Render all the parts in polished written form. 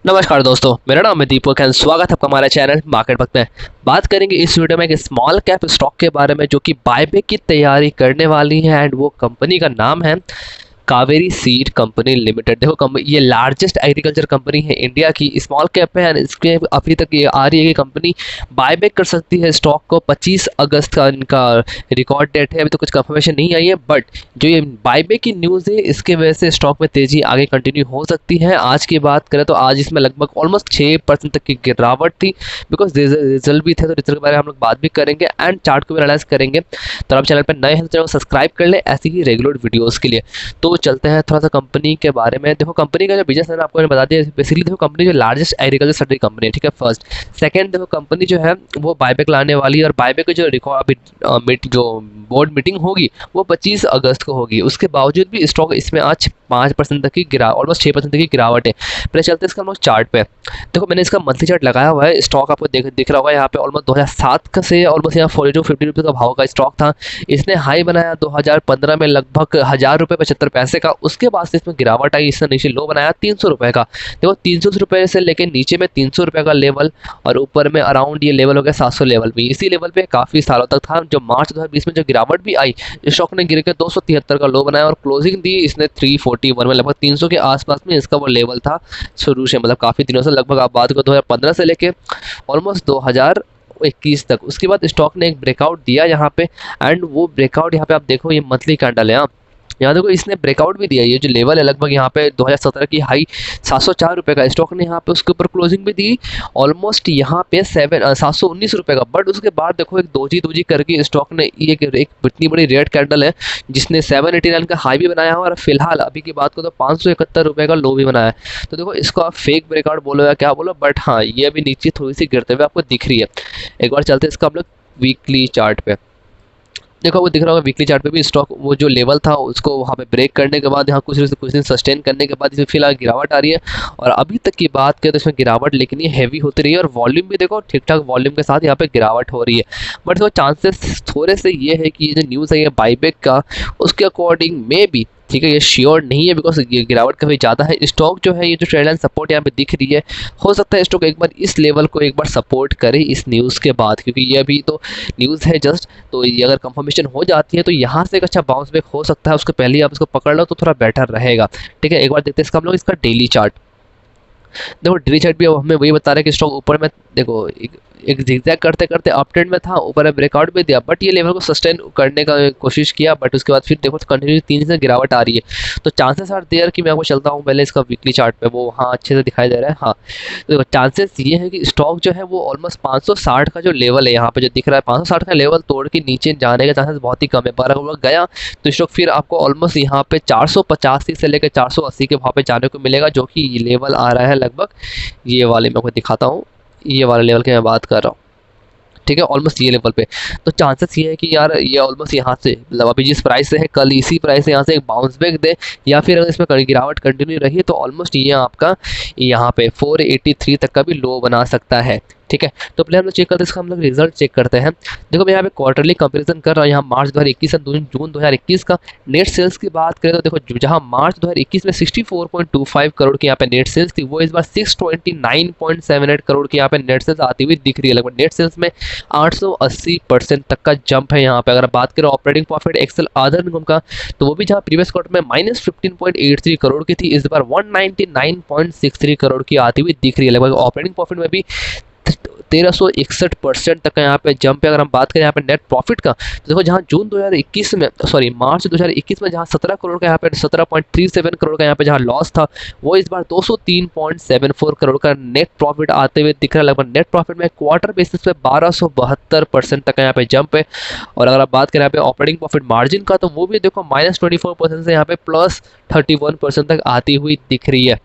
नमस्कार दोस्तों, मेरा नाम है दीपक एंड स्वागत है आपका हमारे चैनल मार्केट वक्त में। बात करेंगे इस वीडियो में एक स्मॉल कैप स्टॉक के बारे में जो कि बायबैक की तैयारी करने वाली है एंड वो कंपनी का नाम है कावेरी सीड कंपनी लिमिटेड। देखो ये लार्जेस्ट एग्रीकल्चर कंपनी है इंडिया की, स्मॉल कैप है एंड इसके अभी तक ये आ रही है कि कंपनी बायबैक कर सकती है स्टॉक को। 25 अगस्त का इनका रिकॉर्ड डेट है, अभी तो कुछ कंफर्मेशन नहीं आई है, बट जो ये बायबैक की न्यूज़ है इसके वजह से स्टॉक में तेज़ी आगे कंटिन्यू हो सकती है। आज की बात करें तो आज इसमें लगभग ऑलमोस्ट 6% तक की गिरावट थी, बिकॉज रिजल्ट भी थे, तो रिजल्ट के बारे में हम लोग बात भी करेंगे एंड चार्ट को भी एनालाइज करेंगे। तो आप चैनल पर नए हैं तो चैनल को सब्सक्राइब कर लें ऐसी ही रेगुलर वीडियोज़ के लिए। तो चलते हैं थोड़ा सा कंपनी के बारे में। देखो कंपनी का जो बिजनेस है आपको मैंने बता दिया। बेसिकली देखो कंपनी जो लार्जेस्ट एग्रीकल्चर सेक्टर कंपनी है, ठीक है, फर्स्ट। सेकंड देखो कंपनी जो है वो बायबैक लाने वाली है और बायबैक की जो रिकॉर्ड जो बोर्ड मीटिंग होगी वो 25 अगस्त को होगी। उसके बावजूद भी स्टॉक इसमें आज 5% तक की ऑलमोस्ट 6% तक की गिरावट है। पहले चलते हैं इसका हम लोग चार्ट पे। देखो मैंने इसका मंथली चार्ट लगाया हुआ है। स्टॉक आपको दिख रहा होगा यहाँ पे ऑलमोस्ट 2007 का से ऑलमोस्ट यहाँ 42-50 रुपये का भाव का स्टॉक था। इसने हाई बनाया 2015 में लगभग 1000 रुपये 75 पैसे का। उसके बाद से इसमें गिरावट आई, इसने नीचे लो बनाया 300 रुपये का। देखो 300 रुपये से लेकर नीचे में 300 रुपये का लेवल और ऊपर में अराउंड ये लेवल हो गया 700 लेवल भी। इसी लेवल पे काफ़ी सालों तक था। जो मार्च 2020 में जो गिरावट भी आई, स्टॉक ने गिर के 273 का लो बनाया और क्लोजिंग दी इसने 341 में, लगभग 300 के आसपास में इसका वो लेवल था शुरू से, मतलब काफ़ी दिनों से, लगभग आप बात को 2015 से लेके ऑलमोस्ट 2021 तक। उसके बाद स्टॉक ने एक ब्रेकआउट दिया यहाँ पे एंड वो ब्रेकआउट यहाँ पे आप देखो ये मंथली कैंडल है। यहाँ देखो इसने ब्रेकआउट भी दिया। ये जो लेवल है लगभग यहाँ पे 2017 की हाई 704 रुपये का, स्टॉक ने यहाँ पे उसके ऊपर क्लोजिंग भी दी ऑलमोस्ट यहाँ पे 719 रुपये का। बट उसके बाद देखो एक दोजी करके स्टॉक ने एक इतनी बड़ी रेड कैंडल है जिसने 789 का हाई भी बनाया है और फिलहाल अभी की बात को तो 571 रुपये का लो भी बनाया है। तो देखो इसको आप फेक ब्रेकआउट बोलो या क्या बोलो, बट हाँ ये अभी नीचे थोड़ी सी गिरते हुए आपको दिख रही है। एक बार चलते इसका हम लोग वीकली चार्ट पे। देखो वो दिख रहा होगा वीकली चार्ट पे भी स्टॉक वो जो लेवल था उसको वहाँ पे ब्रेक करने के बाद यहाँ कुछ दिन सस्टेन करने के बाद इसमें फिलहाल गिरावट आ रही है। और अभी तक की बात करें तो इसमें गिरावट लेकिन ये हैवी होती रही है और वॉल्यूम भी देखो ठीक ठाक वॉल्यूम के साथ यहाँ पे गिरावट हो रही है। बट तो चांसेस थोड़े से ये है कि ये जो न्यूज़ है ये बायबैक का, उसके अकॉर्डिंग में भी, ठीक है, ये श्योर नहीं है बिकॉज ये गिरावट काफ़ी ज़्यादा है। स्टॉक जो है ये जो ट्रेंड लाइन सपोर्ट यहाँ पे दिख रही है, हो सकता है स्टॉक एक बार इस लेवल को एक बार सपोर्ट करे इस न्यूज़ के बाद, क्योंकि ये अभी तो न्यूज़ है जस्ट। तो ये अगर कंफर्मेशन हो जाती है तो यहाँ से एक अच्छा बाउंस बैक हो सकता है। उसके पहले ही आप इसको पकड़ लो तो थोड़ा बेटर रहेगा। ठीक है, एक बार देखते हैं इसका हम लोग इसका डेली चार्ट। देखो डेली चार्ट भी अब हमें वही बता रहा है कि स्टॉक ऊपर में देखो एक जिगजैग करते करते अप ट्रेंड में था, ऊपर ब्रेकआउट भी दिया बट ये लेवल को सस्टेन करने का कोशिश किया। बट उसके बाद फिर देखो कंटिन्यू 3 से गिरावट आ रही है। तो चांसेस आर देयर कि मैं आपको चलता हूँ पहले इसका वीकली चार्ट पे, वो हाँ अच्छे से दिखाई दे रहा है। हाँ तो देखो चांसेस ये है कि स्टॉक जो है वो ऑलमोस्ट 560 का जो लेवल है यहाँ पे जो दिख रहा है 560 का लेवल तोड़ के नीचे जाने के चांसेस बहुत ही कम है। पर अगर गया तो स्टॉक फिर आपको ऑलमोस्ट यहाँ पे 485 से लेकर 480 के भाव पे जाने को मिलेगा, जो कि ये लेवल आ रहा है लगभग ये वाले, मैं आपको दिखाता हूँ ये वाले लेवल की मैं बात कर रहा हूँ। ठीक है, ऑलमोस्ट ये लेवल पे। तो चांसेस ये है कि यार ये ऑलमोस्ट यहाँ से मतलब अभी जिस प्राइस से है कल इसी प्राइस से यहाँ से एक बाउंस बैक दे, या फिर अगर इसमें गिरावट कंटिन्यू रही तो ऑलमोस्ट ये आपका यहाँ पे 483 तक का भी लो बना सकता है। ठीक है, तो पहले हम लोग चेक करते हैं इसका, हम लोग रिजल्ट चेक करते हैं। देखो मैं यहाँ पे क्वार्टरली कंपैरिजन कर रहा हूँ, यहाँ मार्च 2021 से जून 2021 का। नेट सेल्स की बात करें तो देखो जहाँ मार्च 2021 में 64.25 करोड़ की यहाँ पे नेट सेल्स थी, वो इस बार 629.78 करोड़ की यहाँ पे नेट सेल्स आती हुई दिख रही है। लगभग नेट सेल्स में 880% तक का जंप है यहाँ पे। अगर बात करें operating profit excel other income का, तो वो भी जहाँ प्रीवियस क्वार्टर में -15.83 करोड़ की थी, इस बार 199.63 करोड़ की आती हुई दिख रही है। लगभग ऑपरेटिंग प्रॉफिट में भी 1361% तक का यहाँ पे जंप है। अगर हम बात करें यहाँ पे नेट प्रॉफिट का, तो देखो जहाँ जून 2021 में मार्च 2021 में जहाँ 17 करोड़ का यहाँ पे 17.37 करोड़ का यहाँ पे जहाँ लॉस था, वो इस बार 203.74 करोड़ का नेट प्रॉफिट आते हुए दिख रहा है। लगभग नेट प्रॉफिट में क्वार्टर बेसिस पे 1272% तक का यहाँ पे जंप है। और अगर आप बात करें यहाँ पे ऑपरेटिंग प्रॉफिट मार्जिन का, तो वो भी देखो -24% से यहाँ पे +31% तक आती हुई दिख रही है।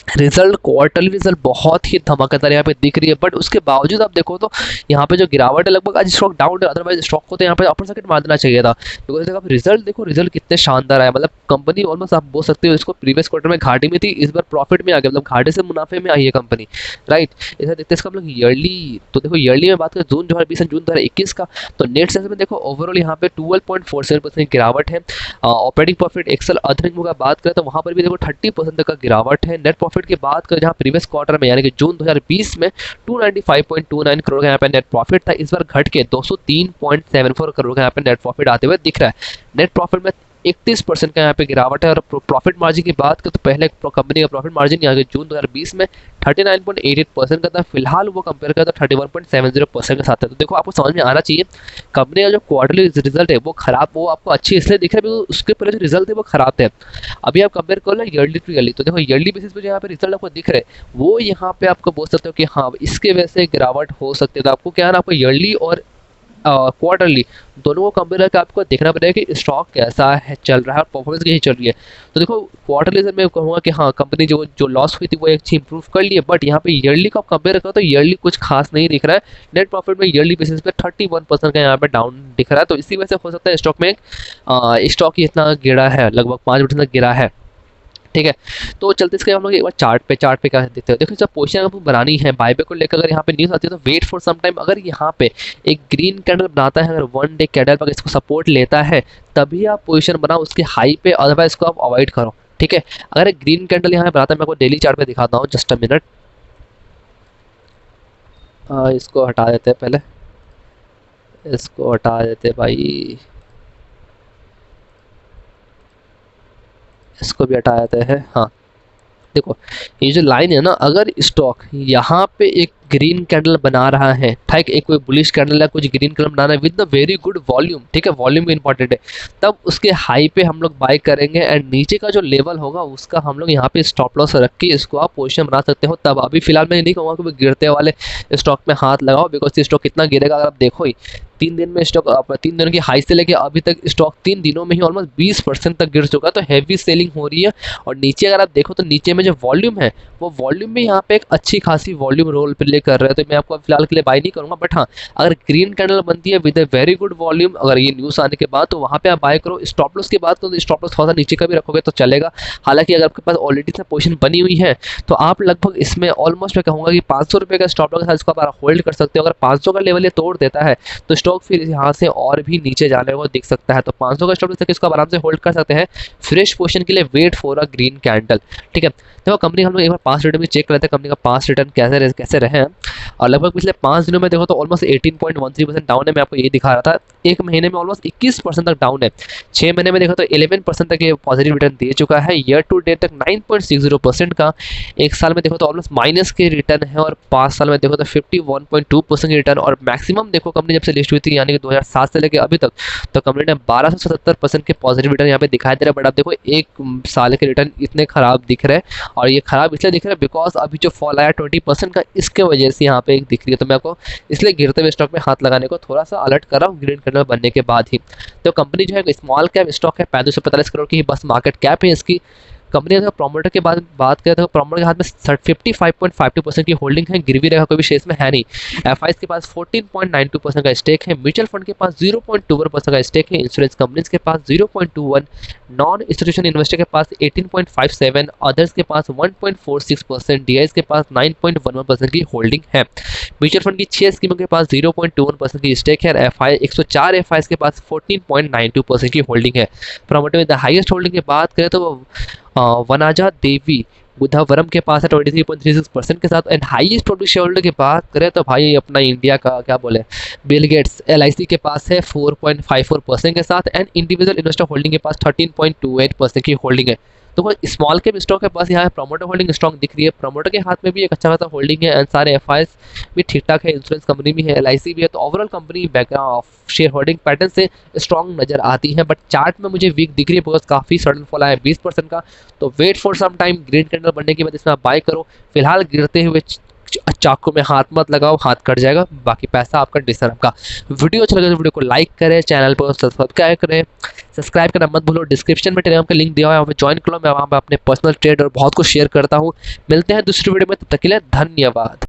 रिजल्ट क्वार्टरली रिजल्ट बहुत ही धमाकेदार यहाँ पे दिख रही है। बट उसके बावजूद आप देखो तो यहाँ पे जो गिरावट है लगभग आज स्टॉक डाउन है, अदरवाइज स्टॉक को तो यहाँ पे अपर सर्किट मार देना चाहिए था। बिकॉज आप रिजल्ट देखो, रिजल्ट कितने शानदार है। मतलब कंपनी ऑलमोस्ट आप बोल सकते हो इसको प्रीवियस क्वार्टर में घाटे में थी, इस बार प्रॉफिट में आ गया, मतलब घाटे से मुनाफे में आई है कंपनी, राइट। ऐसा देखते हैं इसका हम लोग ईयरली। तो देखो ईयरली में बात करें जून 2020 जून 2021 का, तो नेट सेल्स में देखो ओवरऑल यहाँ पे 12.47% गिरावट है। Operating profit excel other income का बात करें तो वहाँ पर भी देखो 30% तक का गिरावट है। नेट प्रॉफिट प्रॉफिट की बात करें, जहाँ प्रीवियस क्वार्टर में यानी कि जून 2020 में 295.29 करोड़ का यहाँ पे नेट प्रॉफिट था, इस बार घट के 203.74 करोड़ का यहाँ पे नेट प्रॉफिट आते हुए दिख रहा है। नेट प्रॉफिट में 31% का यहाँ पे गिरावट है। और प्रॉफिट मार्जिन की बात करें तो पहले कंपनी का प्रॉफिट मार्जिन यहाँ के जून 2020 में 39.88% का था, फिलहाल वो कंपेयर करता 31.70% के साथ है। तो देखो आपको समझ में आना चाहिए कंपनी का जो क्वार्टरली रिजल्ट है वो खराब, वो आपको अच्छी इसलिए दिख रहा है क्योंकि उसके पहले जो रिजल्ट है वो खराब थे। अभी आप कंपेयर करो ना ईयरली टू ईयरली, तो देखो ईयरली बेसिस पे जो यहाँ पे रिजल्ट आपको दिख रहे हैं वो यहाँ पे आपको बोल सकते हो कि हाँ इसके वजह से गिरावट हो सकती है। तो आपको क्या है ना, आपको ईयरली और क्वार्टरली दोनों को कंपेयर करके आपको देखना पड़ेगा कि स्टॉक कैसा है चल रहा है और परफॉर्मेंस कैसी चल रही है। तो देखो क्वार्टरली में कहूँगा कि हाँ कंपनी जो जो लॉस हुई थी वो एक चीज इंप्रूव कर ली है, बट यहाँ पे ईयरली को आप कंपेयर करो तो ईयरली कुछ खास नहीं दिख रहा है। नेट प्रॉफिट में ईयरली बेसिस पे 31% का यहाँ पे डाउन दिख रहा है। तो इसी वजह से हो सकता है स्टॉक में स्टॉक ही इतना गिरा है, लगभग 5% तक गिरा है। ठीक है, तो चलते इसके हम लोग एक बार चार्ट पे क्या देखते हैं। देखो जब पोजीशन आपको बनानी है बायबैक को लेकर, अगर यहाँ पे न्यूज़ आती है तो वेट फॉर सम टाइम। अगर यहाँ पे एक ग्रीन कैंडल बनाता है, अगर वन डे कैंडल पर इसको सपोर्ट लेता है तभी आप पोजीशन बनाओ उसके हाई पे, अदरवाइज इसको आप अवॉइड करो। ठीक है, अगर एक ग्रीन कैंडल यहाँ बनाता है, मैं आपको डेली चार्ट पे दिखाता हूँ, जस्ट अ मिनट। इसको हटा देते हैं, पहले इसको हटा देते भाई, इसको भी हटा देते हैं। हाँ देखो ये जो लाइन है ना, अगर स्टॉक यहाँ पे एक ग्रीन कैंडल बना रहा है, ठीक, एक कोई बुलिश कैंडल है, कुछ ग्रीन कैंडल बना रहा है with the very good volume, ठीक है, वॉल्यूम भी इंपॉर्टेंट है, तब उसके हाई पे हम लोग बाय करेंगे एंड नीचे का जो लेवल होगा उसका हम लोग यहाँ पे स्टॉप लॉस रख के इसको आप पोजीशन बना सकते हो। तब अभी फिलहाल मैं नहीं कहूँगा कि गिरते वाले स्टॉक में हाथ लगाओ, बिकॉज स्टॉक कितना गिरेगा अगर आप देखो ही 3 दिन में स्टॉक 3 दिनों की हाई से लेके अभी तक स्टॉक 3 दिनों में ही ऑलमोस्ट 20% तक गिर चुका है। तो हैवी सेलिंग हो रही है। और नीचे अगर आप देखो तो नीचे में जो वॉल्यूम है वो वॉल्यूम भी यहाँ पे एक अच्छी खासी वॉल्यूम रोल प्ले कर रहे हैं। तो मैं आपको फिलहाल के लिए बाय नहीं करूँगा, बट हाँ अगर ग्रीन कैंडल बनती है with a very good volume, अगर ये न्यूज़ आने के बाद, तो वहाँ पे आप बाय करो। स्टॉप लॉस की बात करो तो स्टॉप लॉस थोड़ा सा नीचे का भी रखोगे तो चलेगा। हालांकि अगर आपके पास ऑलरेडी से पोजीशन बनी हुई है तो आप लगभग इसमें ऑलमोस्ट मैं कहूँगा कि 500 रुपये का स्टॉप लॉस इसको आप होल्ड कर सकते हो। अगर 500 का लेवल ये तोड़ देता है तो स्टॉक फिर यहाँ से और भी नीचे जाने को दिख सकता है। तो 500 का स्टॉप लॉस तक इसको आराम से होल्ड कर सकते हैं। फ्रेश पोजीशन के लिए wait for a green candle. ठीक है, देखो कंपनी हम लोग एक बार पास्ट रिटर्न भी चेक कर लेते हैं, कंपनी का पास्ट रिटर्न कैसे रहे हैं। और लगभग पिछले 5 दिनों में देखो तो ऑलमोस्ट 18.13% डाउन है। मैं आपको ये दिखा रहा था, एक महीने में ऑलमोस्ट 21% तक डाउन है। 6 महीने में देखो तो 11% तक ये पॉजिटिव रिटर्न दे चुका है। ईयर टू डेट तक 9.60% का। एक साल में देखो तो ऑलमोस्ट माइनस के रिटर्न है। और 5 साल में देखो तो 51.2% रिटर्न। और मैक्सिमम देखो कंपनी जब से लिस्ट हुई थी यानी कि 2007 से लेकर अभी तक, तो कंपनी ने 1277% के पॉजिटिव रिटर्न यहाँ पे दिखाई दे रहा है। बट आप देखो एक साल के रिटर्न इतने खराब दिख रहे हैं। और ये खराब इसलिए दिख रहा है बिकॉज अभी जो फॉल आया 20% का, इसके वजह से यहाँ पे एक दिख रही है। तो मैं आपको इसलिए गिरते हुए स्टॉक में हाथ लगाने को थोड़ा सा अलर्ट कर रहा हूँ ग्रीन कैंडल बनने के बाद ही। तो कंपनी जो है स्मॉल कैप स्टॉक है, 3545 करोड़ की बस मार्केट कैप है इसकी। कंपनी अगर प्रमोटर के बात करें तो प्रमोटर के हाथ में 55.52% की होल्डिंग है। गिरवी रेखा कोई भी शेयर्स में है नहीं। एफआईज के पास 14.92% का स्टेक है। म्यूचुअल फंड के पास 0.21% का स्टेक है। इंश्योरेंस कंपनीज के पास 0.21, नॉन इंस्टीट्यूशनल इन्वेस्टर के पास 18.57, अदर्स के पास 1.46%, डीआईज के पास 9.11% की होल्डिंग है। म्यूचुअल फंड की 6 स्कीमों के पास 0.21% की स्टेक है। एफआई 104 एफआईज के पास 14.92% की होल्डिंग है। प्रमोटर में द हाईएस्ट होल्डिंग की बात करें तो वनाजा देवी बुधावरम के पास है 23.36% के साथ। And highest total share holder की बात करें तो भाई अपना इंडिया का क्या बोले बिल गेट्स एलआईसी के पास है 4.54% के साथ। एंड इंडिविजुअल इन्वेस्टर होल्डिंग के पास 13.28% की होल्डिंग है। तो स्मॉल कैप स्टॉक के पास यहाँ प्रमोटर होल्डिंग स्टॉक दिख रही है। प्रमोटर के हाथ में भी एक अच्छा खासा होल्डिंग है। एंड सारे एफआईएस भी ठीक ठाक है। इंश्योरेंस कंपनी भी है, एलआईसी भी है। तो overall company background share holding pattern से स्ट्रॉन्ग नजर आती है। बट चार्ट में मुझे वीक दिख रही है बिकॉज काफी सडन फॉल आया है 20% का। तो wait for some time, green candle बनने की वजह से आप बाय करो। फिलहाल गिरते हुए चाकू में हाथ मत लगाओ, हाथ कट जाएगा। बाकी पैसा आपका डिसीजन आपका। वीडियो अच्छा लगे तो वीडियो को लाइक करें, चैनल पर सब्सक्राइब करें। सब्सक्राइब करना मत भूलो। डिस्क्रिप्शन में टेलीग्राम का लिंक दिया हुआ है, वहाँ पे ज्वाइन करो। मैं वहाँ पे अपने पर्सनल ट्रेड और बहुत कुछ शेयर करता हूँ। मिलते हैं दूसरी वीडियो में, तब तक के लिए धन्यवाद।